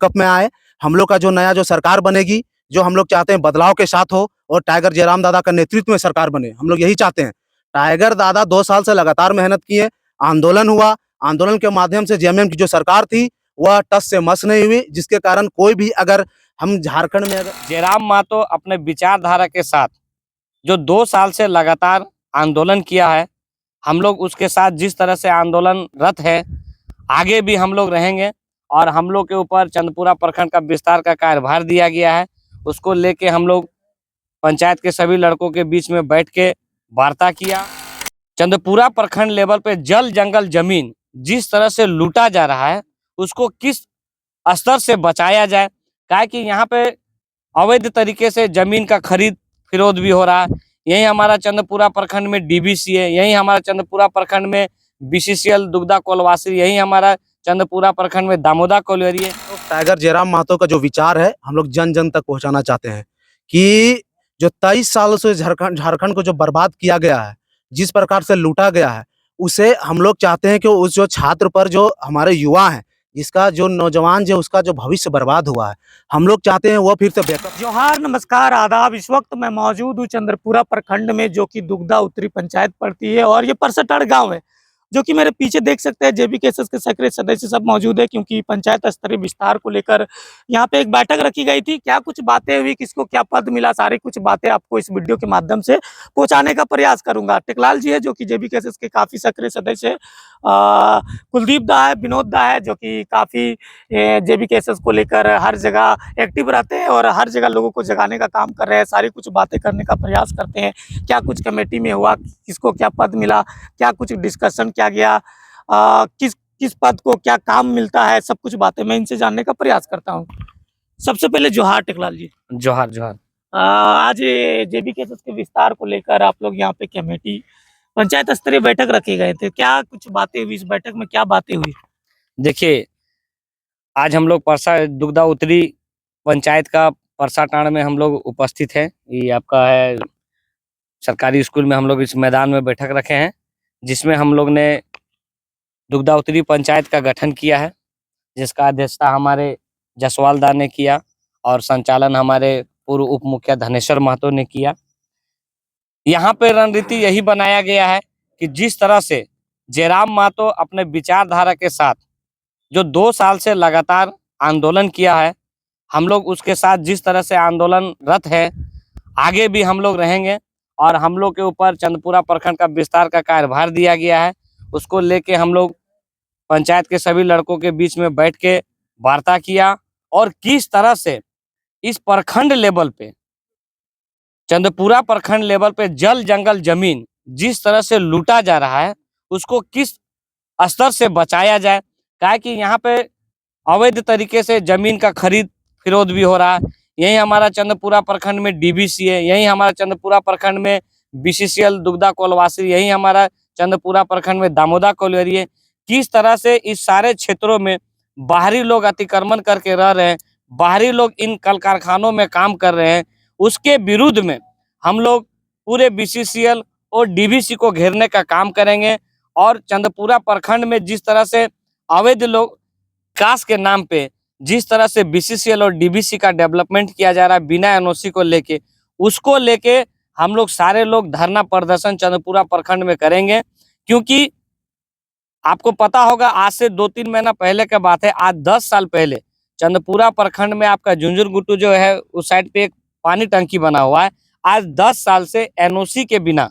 Cup में आए। हम लोग का जो नया जो सरकार बनेगी, जो हम लोग चाहते हैं बदलाव के साथ हो और टाइगर जयराम दादा का नेतृत्व में सरकार बने, हम लोग यही चाहते हैं। टाइगर दादा 2 साल से लगातार मेहनत किए, आंदोलन हुआ, आंदोलन के माध्यम से जेएमएम की जो सरकार थी, वह टस से मस नहीं हुई, जिसके कारण कोई भी अगर हम झारखंड में अगर जयराम महतो अपने विचारधारा के साथ जो 2 साल से लगातार आंदोलन किया है, हम लोग उसके साथ जिस तरह से आंदोलनरत है, आगे भी हम लोग रहेंगे। और हम लोग के ऊपर चंदपुरा प्रखंड का विस्तार का कार्यभार दिया गया है, उसको लेके हम लोग पंचायत के सभी लड़कों के बीच में बैठ के वार्ता किया। चंदपुरा प्रखंड लेवल पे जल जंगल जमीन जिस तरह से लूटा जा रहा है, उसको किस स्तर से बचाया जाए, क्या कि यहाँ पे अवैध तरीके से जमीन का खरीद फिरोध भी हो रहा है। यही हमारा चंदपुरा प्रखंड में डीबीसी है, यही हमारा चंदपुरा प्रखंड में बीसीसीएल दुग्धा कोलवासी, यही हमारा चंदपुरा प्रखंड में दामोदा कोलियरी है। टाइगर जयराम महतो का जो विचार है, हम लोग जन जन तक पहुंचाना चाहते हैं कि जो 23 सालों से झारखंड को जो बर्बाद किया गया है, जिस प्रकार से लूटा गया है, उसे हम लोग चाहते हैं कि उस जो छात्र पर जो हमारे युवा हैं, जिसका जो नौजवान जो उसका जो भविष्य बर्बाद हुआ है, हम लोग चाहते हैं वो फिर से बेहतर। जोहार, नमस्कार, आदाब। इस वक्त मैं मौजूद हूँ चंद्रपुरा प्रखंड में, जो कि दुग्धा उत्तरी पंचायत पड़ती है, और ये परसटड़ गांव है, जो कि मेरे पीछे देख सकते हैं जेबीकेएसएस के सक्रिय सदस्य सब मौजूद है, क्योंकि पंचायत स्तरीय विस्तार को लेकर यहाँ पे एक बैठक रखी गई थी। क्या कुछ बातें हुई, किसको क्या पद मिला, सारी कुछ बातें आपको इस वीडियो के माध्यम से पहुंचाने का प्रयास करूंगा। टेकलाल जी है, जो कि जेबीकेएसएस के काफी सक्रिय सदस्य है, कुलदीप दा है, विनोद दा है, जो कि काफी जेबीकेएसएस को लेकर हर जगह एक्टिव रहते हैं और हर जगह लोगों को जगाने का काम कर रहे हैं, सारी कुछ बातें करने का प्रयास करते हैं। क्या कुछ कमेटी में हुआ, किसको क्या पद मिला, क्या कुछ डिस्कशन किया गया, किस किस पद को क्या काम मिलता है, सब कुछ बातें मैं इनसे जानने का प्रयास करता हूँ। सबसे पहले जोहार टेकलाल जी। जोहार जोहार। आज जेबीकेएसएस के विस्तार को लेकर आप लोग यहाँ पे कमेटी पंचायत स्तरीय बैठक रखे गए थे, क्या कुछ बातें हुई, इस बैठक में क्या बातें हुई? देखिए, आज हम लोग परसा दुग्धा उत्तरी पंचायत का परसाटांड़ में हम लोग उपस्थित हैं। ये आपका है सरकारी स्कूल में, हम लोग इस मैदान में बैठक रखे हैं, जिसमें हम लोग ने दुग्धा उत्तरी पंचायत का गठन किया है, जिसका अध्यक्षता हमारे जसवाल दा ने किया और संचालन हमारे पूर्व उप मुखिया धनेश्वर महतो ने किया। यहाँ पे रणनीति यही बनाया गया है कि जिस तरह से जयराम महतो अपने विचारधारा के साथ जो 2 साल से लगातार आंदोलन किया है, हम लोग उसके साथ जिस तरह से आंदोलनरत है, आगे भी हम लोग रहेंगे। और हम लोग के ऊपर चंदपुरा प्रखंड का विस्तार का कार्यभार दिया गया है, उसको लेके हम लोग पंचायत के सभी लड़कों के बीच में बैठ के वार्ता किया और किस तरह से इस प्रखंड लेवल पे, चंदपुरा प्रखंड लेवल पे जल जंगल जमीन जिस तरह से लूटा जा रहा है, उसको किस स्तर से बचाया जाए, क्या कि यहाँ पे अवैध तरीके से जमीन का खरीद फिरोध भी हो रहा है। यही हमारा चंदपुरा प्रखंड में डीबीसी है, यही हमारा चंदपुरा प्रखंड में बीसीसीएल दुग्धा कोलवासी, यही हमारा चंदपुरा प्रखंड में दामोदा कोलियरी है। किस तरह से इस सारे क्षेत्रों में बाहरी लोग अतिक्रमण करके रह रहे हैं, बाहरी लोग इन कल कारखानों में काम कर रहे हैं, उसके विरुद्ध में हम लोग पूरे बीसीसीएल और डीबीसी को घेरने का काम करेंगे। और चंदपुरा प्रखंड में जिस तरह से अवैध लोग विकास के नाम पे जिस तरह से बीसीसीएल और डीबीसी का डेवलपमेंट किया जा रहा है बिना एनओसी को लेके, उसको लेके हम लोग सारे लोग धरना प्रदर्शन चंदपुरा प्रखंड में करेंगे। क्योंकि आपको पता होगा, आज से 2-3 महीना पहले का बात है, आज 10 साल पहले चंदपुरा प्रखंड में आपका झुंझुर गुट्टू जो है, उस साइड पे एक पानी टंकी बना हुआ है, आज 10 साल से एनओसी के बिना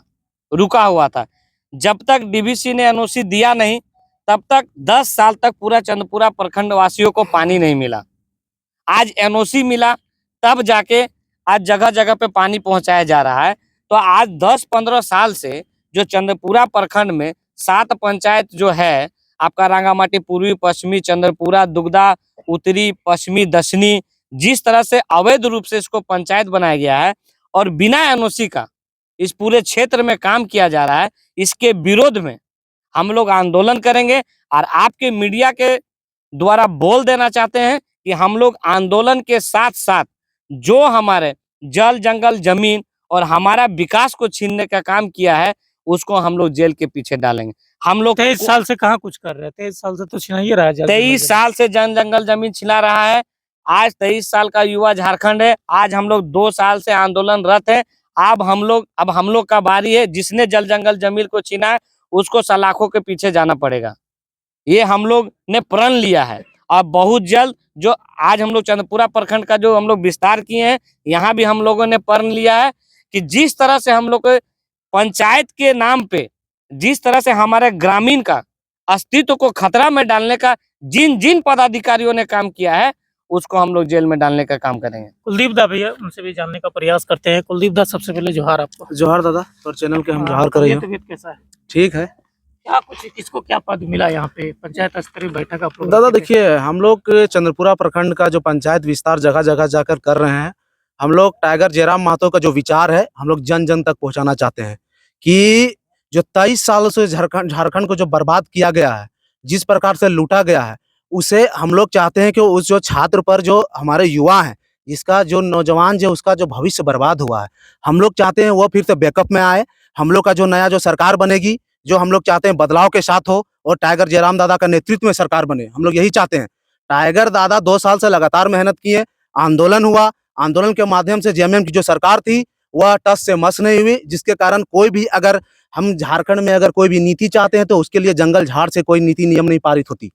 रुका हुआ था। जब तक डीबीसी ने एनओसी दिया नहीं, तब तक 10 साल तक पूरा चंदपुरा प्रखंड वासियों को पानी नहीं मिला। आज एनओसी मिला, तब जाके आज जगह जगह पे पानी पहुंचाया जा रहा है। तो आज 10-15 साल से जो चंदपुरा प्रखंड में 7 पंचायत जो है, आपका रांगामाटी, पूर्वी, पश्चिमी, चंद्रपुरा, दुग्धा उत्तरी, पश्चिमी, दक्षिणी, जिस तरह से अवैध रूप से इसको पंचायत बनाया गया है और बिना एनओसी का इस पूरे क्षेत्र में काम किया जा रहा है, इसके विरोध में हम लोग आंदोलन करेंगे। और आपके मीडिया के द्वारा बोल देना चाहते हैं कि हम लोग आंदोलन के साथ साथ जो हमारे जल जंगल जमीन और हमारा विकास को छीनने का काम किया है, उसको हम लोग जेल के पीछे डालेंगे। हम लोग 23 साल से कहाँ कुछ कर रहे हैं? 23 साल से तो छिना ही रहा है। 23 साल से जन जंगल जमीन छिना रहा है। आज 23 साल का युवा झारखंड है। आज हम लोग 2 साल से आंदोलनरत है। अब हम लोग का बारी है। जिसने जल जंगल जमीन को छीना है उसको सलाखों के पीछे जाना पड़ेगा। ये हम लोग ने प्रण लिया है। अब बहुत जल्द जो आज हम लोग चंद्रपुरा प्रखंड का जो हम लोग विस्तार किए हैं, यहाँ भी हम लोगों ने प्रण लिया है कि जिस तरह से हम लोग को पंचायत के नाम पे जिस तरह से हमारे ग्रामीण का अस्तित्व को खतरा में डालने का जिन जिन पदाधिकारियों ने काम किया है उसको हम लोग जेल में डालने का काम करेंगे। कुलदीप दा भैया, उनसे भी जानने का प्रयास करते हैं। कुलदीप दा, सबसे पहले जोहार आपको। जोहार दादा, और चैनल के हम जोहार कर हाँ, रहे हैं। तबीयत कैसा है? ठीक है क्या कुछ किसको क्या पद मिला यहाँ पे पंचायत स्तरीय बैठक का प्रोग्राम? दादा, देखिए हम लोग चंद्रपुरा प्रखंड का जो पंचायत विस्तार जगह जगह जाकर कर रहे हैं। हम लोग टाइगर जयराम महतो का जो विचार है हम लोग जन जन तक पहुंचाना चाहते हैं कि जो 23 सालों से झारखंड को जो बर्बाद किया गया है, जिस प्रकार से लूटा गया है, उसे हम लोग चाहते हैं कि उस जो छात्र पर जो हमारे युवा हैं, जिसका जो नौजवान जो उसका जो भविष्य बर्बाद हुआ है, हम लोग चाहते हैं वो फिर से बैकअप में आए। हम लोग का जो नया जो सरकार बनेगी, जो हम लोग चाहते हैं बदलाव के साथ हो और टाइगर जयराम दादा का नेतृत्व में सरकार बने। हम लोग यही चाहते हैं। टाइगर दादा 2 साल से लगातार मेहनत किए, आंदोलन हुआ, आंदोलन के माध्यम से जेएमएम की जो सरकार थी वह टस से मस नहीं हुई, जिसके कारण कोई भी अगर हम झारखंड में अगर कोई भी नीति चाहते हैं तो उसके लिए जंगल झाड़ से कोई नीति नियम नहीं पारित होती।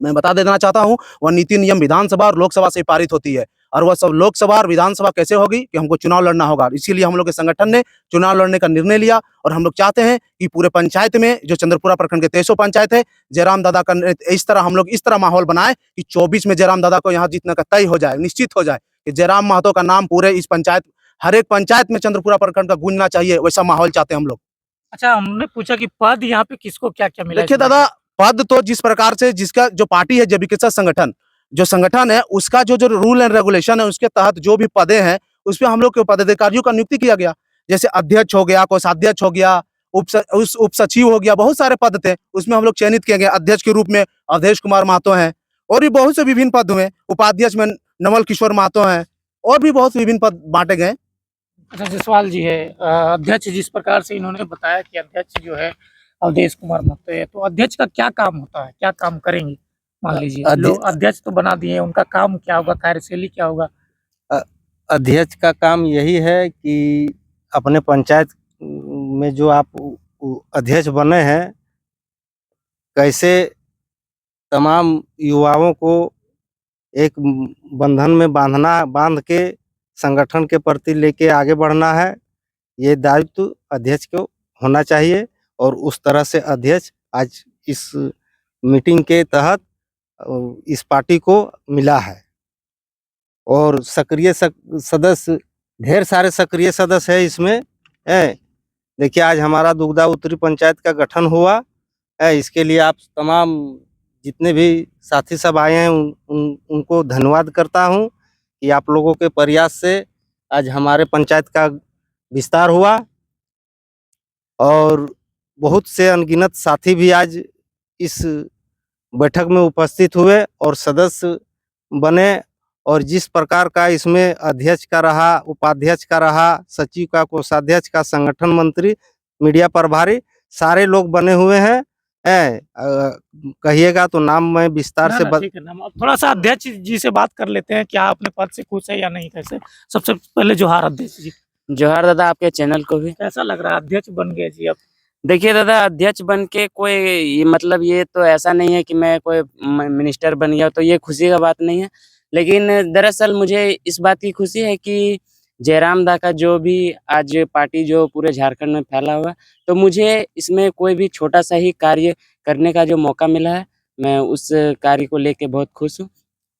मैं बता देना चाहता हूँ, वह नीति नियम विधानसभा और लोकसभा से पारित होती है, और वह सब लोकसभा और विधानसभा कैसे होगी कि हमको चुनाव लड़ना होगा। इसीलिए हम लोग के संगठन ने चुनाव लड़ने का निर्णय लिया, और हम लोग चाहते हैं कि पूरे पंचायत में जो चंद्रपुरा प्रखंड के 23 पंचायत है, जयराम दादा का इस तरह हम लोग इस तरह माहौल बनाए कि 24 में जयराम दादा को यहाँ जीतने का तय हो जाए, निश्चित हो जाए कि जयराम महतो का नाम पूरे इस पंचायत, हर एक पंचायत में चंद्रपुरा प्रखंड का गूंजना चाहिए। वैसा माहौल चाहते हैं हम लोग। अच्छा, हमने पूछा कि पद यहाँ पे किसको क्या क्या मिला? देखिए दादा, पद तो जिस प्रकार से जिसका जो पार्टी है जयविकेसा संगठन, जो संगठन है उसका जो जो रूल एंड रेगुलेशन है उसके तहत जो भी पदे हैं उस पे हम लोग के पदाधिकारियों का नियुक्ति किया गया। जैसे अध्यक्ष हो गया, कोषाध्यक्ष हो गया, उप सचिव हो गया, बहुत सारे पद थे उसमें हम लोग चयनित किए गए। अध्यक्ष के रूप में अवधेश कुमार महतो हैं, और भी बहुत से विभिन्न पद हुए। उपाध्यक्ष में नवल किशोर महतो हैं, और भी बहुत विभिन्न पद बांटे गए। अच्छा, जसवाल जी है अध्यक्ष, जिस प्रकार से इन्होंने बताया कि अध्यक्ष जो है अवधेश कुमार महतो है, तो अध्यक्ष का क्या काम होता है, क्या काम करेंगे? मान लीजिए लोग अध्यक्ष तो बना दिए, उनका काम क्या होगा, कार्यशैली क्या होगा? अध्यक्ष का काम यही है कि अपने पंचायत में जो आप अध्यक्ष बने हैं, कैसे तमाम युवाओं को एक बंधन में बांध के संगठन के प्रति लेके आगे बढ़ना है। ये दायित्व अध्यक्ष को होना चाहिए, और उस तरह से अध्यक्ष आज इस मीटिंग के तहत इस पार्टी को मिला है। और सक्रिय सदस्य, ढेर सारे सक्रिय सदस्य है इसमें। देखिए आज हमारा दुगदा उत्तरी पंचायत का गठन हुआ है, इसके लिए आप तमाम जितने भी साथी सब आए हैं उनको धन्यवाद करता हूं कि आप लोगों के प्रयास से आज हमारे पंचायत का विस्तार हुआ, और बहुत से अनगिनत साथी भी आज इस बैठक में उपस्थित हुए और सदस्य बने। और जिस प्रकार का इसमें अध्यक्ष का रहा, उपाध्यक्ष का रहा, सचिव का, कोषाध्यक्ष का, संगठन मंत्री, मीडिया प्रभारी, सारे लोग बने हुए हैं। कहिएगा तो नाम मैं विस्तार से अब थोड़ा सा अध्यक्ष जी से बात कर लेते हैं, क्या अपने पद से खुश है या नहीं, कैसे? सबसे पहले जोहार अध्यक्ष जी। जोहार दादा, आपके चैनल को भी। कैसा लग रहा है अध्यक्ष बन गए जी अब? देखिए दादा, अध्यक्ष बन के कोई मतलब ये तो ऐसा नहीं है कि मैं कोई मिनिस्टर बन गया, तो ये खुशी का बात नहीं है। लेकिन दरअसल मुझे इस बात की खुशी है कि जयराम दा का जो भी आज पार्टी जो पूरे झारखंड में फैला हुआ है, तो मुझे इसमें कोई भी छोटा सा ही कार्य करने का जो मौका मिला है, मैं उस कार्य को लेके बहुत खुश हूँ,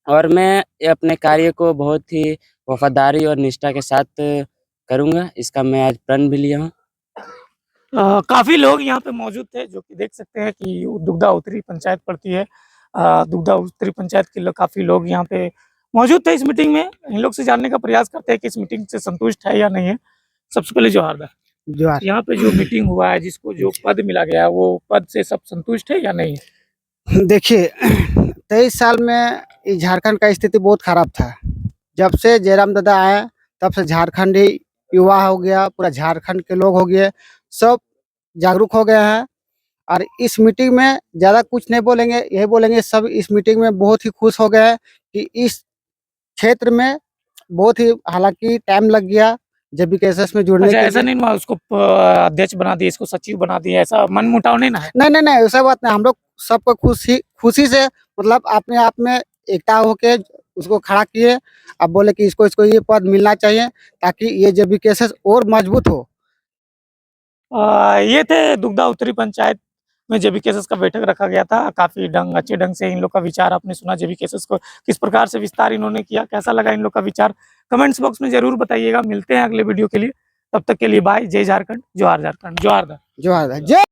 और मैं अपने कार्य को बहुत ही वफादारी और निष्ठा के साथ करूँगा। इसका मैं आज प्रण भी लिया हूँ। काफी लोग यहाँ पे मौजूद थे, जो कि देख सकते हैं कि दुगदा उत्तरी पंचायत पड़ती है। दुगदा उत्तरी पंचायत के काफी लोग यहाँ पे मौजूद थे इस मीटिंग में। इन लोग से जानने का प्रयास करते हैं कि इस मीटिंग से संतुष्ट है या नहीं है। सबसे पहले जोहार। यहाँ पे जो मीटिंग हुआ है, जिसको जो पद मिला गया, वो पद से सब संतुष्ट है या नहीं है? देखिए 23 साल में झारखंड का स्थिति बहुत खराब था। जब से जयराम दादा आए तब से झारखंडी युवा हो गया, पूरा झारखंड के लोग हो गए, सब जागरूक हो गए हैं। और इस मीटिंग में ज़्यादा कुछ नहीं बोलेंगे, यही बोलेंगे सब इस मीटिंग में बहुत ही खुश हो गए हैं कि इस क्षेत्र में बहुत ही हालांकि टाइम लग गया JBKSS में जुड़ने अच्छा के ऐसा लिए। नहीं हुआ उसको अध्यक्ष बना दिए, इसको सचिव बना दिए, ऐसा मन मुटाव नहीं ना है? नहीं नहीं नहीं ऐसा बात नहीं, हम लोग सबको खुशी से मतलब अपने आप में एकता होके उसको खड़ा किए। अब बोले कि इसको ये पद मिलना चाहिए ताकि ये JBKSS और मजबूत हो। ये थे दुगदा उत्तरी पंचायत में JBKSS का बैठक रखा गया था। काफी अच्छे ढंग से इन लोग का विचार आपने सुना, JBKSS को किस प्रकार से विस्तार इन्होंने किया, कैसा लगा इन लोग का विचार, कमेंट्स बॉक्स में जरूर बताइएगा। मिलते हैं अगले वीडियो के लिए, तब तक के लिए बाय। जय झारखंड, जोहार झारखंड, जोहार। जो है जय